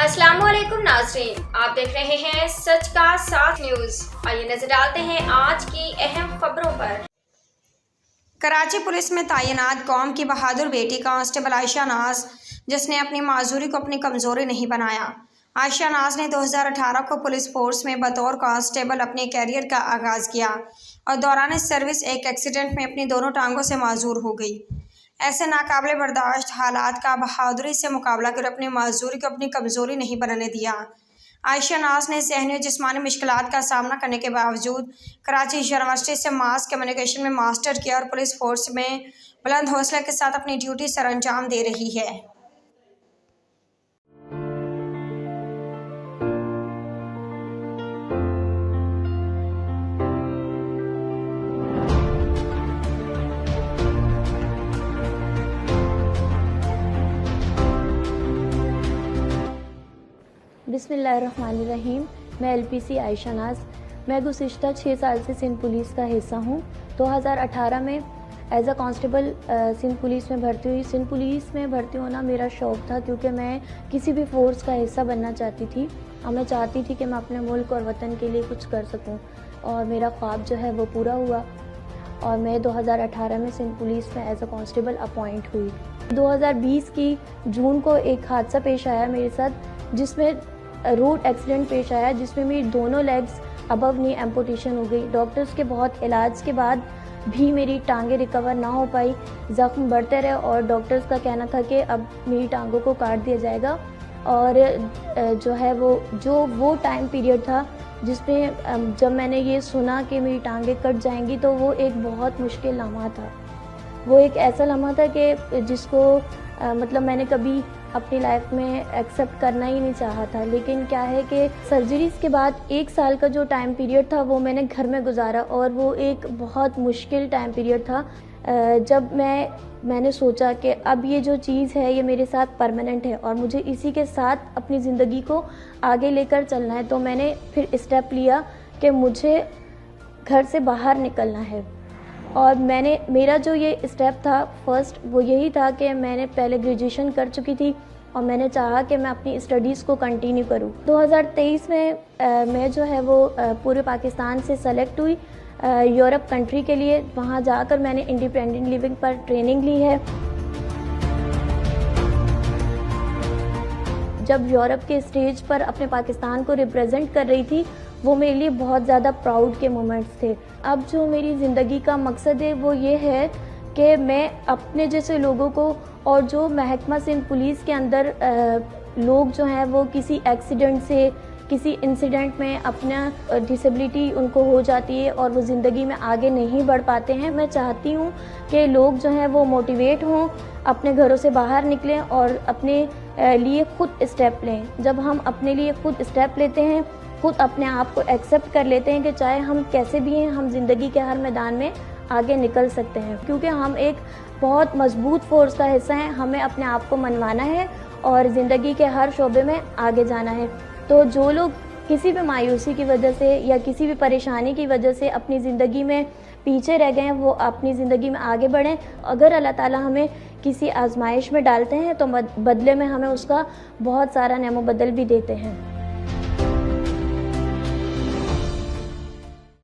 अस्सलामुअलैकुम नाज़रीन, आप देख रहे हैं सच का साथ न्यूज़। आइए नजर डालते हैं आज की अहम खबरों पर। कराची पुलिस में तैनात कौम की बहादुर बेटी कांस्टेबल आयशा नाज, जिसने अपनी माजूरी को अपनी कमजोरी नहीं बनाया। आयशा नाज ने 2018 को पुलिस फोर्स में बतौर कांस्टेबल अपने कैरियर का आगाज़ किया और दौरान सर्विस एक एक्सीडेंट में अपनी दोनों टांगों से माजूर हो गई। ऐसे नाकाबिले बर्दाश्त हालात का बहादुरी से मुकाबला कर अपनी माजूरी को अपनी कमज़ोरी नहीं बनने दिया। आयशा नाज ने ज़हनी और जिस्मानी मुश्किलात का सामना करने के बावजूद कराची यूनिवर्सिटी से मास कम्युनिकेशन में मास्टर किया और पुलिस फोर्स में बुलंद हौसले के साथ अपनी ड्यूटी सरअंजाम दे रही है। बिस्मिल्लाहिर्रहमानिर्रहीम। मैं एलपीसी आयशा नाज। मैं गुज़िश्ता 6 साल से सिंध पुलिस का हिस्सा हूँ। 2018 में as a constable Sindh police में भर्ती हुई। सिंध पुलिस में भर्ती होना मेरा शौक़ था, क्योंकि मैं किसी भी फ़ोर्स का हिस्सा बनना चाहती थी और मैं चाहती थी कि मैं अपने मुल्क और वतन के लिए कुछ कर सकूँ, और मेरा ख्वाब जो है वो पूरा हुआ और मैं 2018 में सिंध पुलिस में एज अ कांस्टेबल अपॉइंट हुई। 2020 की जून को एक हादसा पेश आया मेरे साथ, जिसमें रोड एक्सीडेंट पेश आया, जिसमें मेरी दोनों लेग्स अबव नी एम्पुटेशन हो गई। डॉक्टर्स के बहुत इलाज के बाद भी मेरी टांगें रिकवर ना हो पाई, ज़ख्म बढ़ते रहे और डॉक्टर्स का कहना था कि अब मेरी टांगों को काट दिया जाएगा। और जो है वो टाइम पीरियड था जिसमें जब मैंने ये सुना कि मेरी टांगें कट जाएंगी, तो वो एक बहुत मुश्किल लम्हा था। वो एक ऐसा लम्हा था कि जिसको मतलब मैंने कभी अपनी लाइफ में एक्सेप्ट करना ही नहीं चाहा था। लेकिन क्या है कि सर्जरीज़ के बाद 1 साल का जो टाइम पीरियड था वो मैंने घर में गुजारा, और वो एक बहुत मुश्किल टाइम पीरियड था। जब मैंने सोचा कि अब ये जो चीज़ है ये मेरे साथ परमानेंट है और मुझे इसी के साथ अपनी ज़िंदगी को आगे लेकर चलना है, तो मैंने फिर स्टेप लिया कि मुझे घर से बाहर निकलना है। और मेरा जो ये स्टेप था फर्स्ट, वो यही था कि मैंने पहले ग्रेजुएशन कर चुकी थी और मैंने चाहा कि मैं अपनी स्टडीज़ को कंटिन्यू करूं। 2023 में मैं जो है वो पूरे पाकिस्तान से सेलेक्ट हुई यूरोप कंट्री के लिए। वहां जाकर मैंने इंडिपेंडेंट लिविंग पर ट्रेनिंग ली है। जब यूरोप के स्टेज पर अपने पाकिस्तान को रिप्रेजेंट कर रही थी, वो मेरे लिए बहुत ज़्यादा प्राउड के मोमेंट्स थे। अब जो मेरी ज़िंदगी का मकसद है वो ये है कि मैं अपने जैसे लोगों को, और जो महकमा सिंध पुलिस के अंदर लोग जो हैं वो किसी एक्सीडेंट से, किसी इंसिडेंट में अपना डिसेबिलिटी उनको हो जाती है और वो ज़िंदगी में आगे नहीं बढ़ पाते हैं, मैं चाहती हूँ कि लोग जो हैं वो मोटिवेट हों, अपने घरों से बाहर निकलें और अपने लिए खुद स्टेप लें। जब हम अपने लिए खुद स्टेप लेते हैं, खुद अपने आप को एक्सेप्ट कर लेते हैं कि चाहे हम कैसे भी हैं, हम ज़िंदगी के हर मैदान में आगे निकल सकते हैं, क्योंकि हम एक बहुत मजबूत फोर्स का हिस्सा हैं। हमें अपने आप को मनवाना है और ज़िंदगी के हर शोबे में आगे जाना है। तो जो लोग किसी भी मायूसी की वजह से या किसी भी परेशानी की वजह से अपनी ज़िंदगी में पीछे रह गए हैं, वो अपनी ज़िंदगी में आगे बढ़ें। अगर अल्लाह ताला हमें किसी आजमाइश में डालते हैं तो बदले में हमें उसका बहुत सारा नेमो बदल भी देते हैं।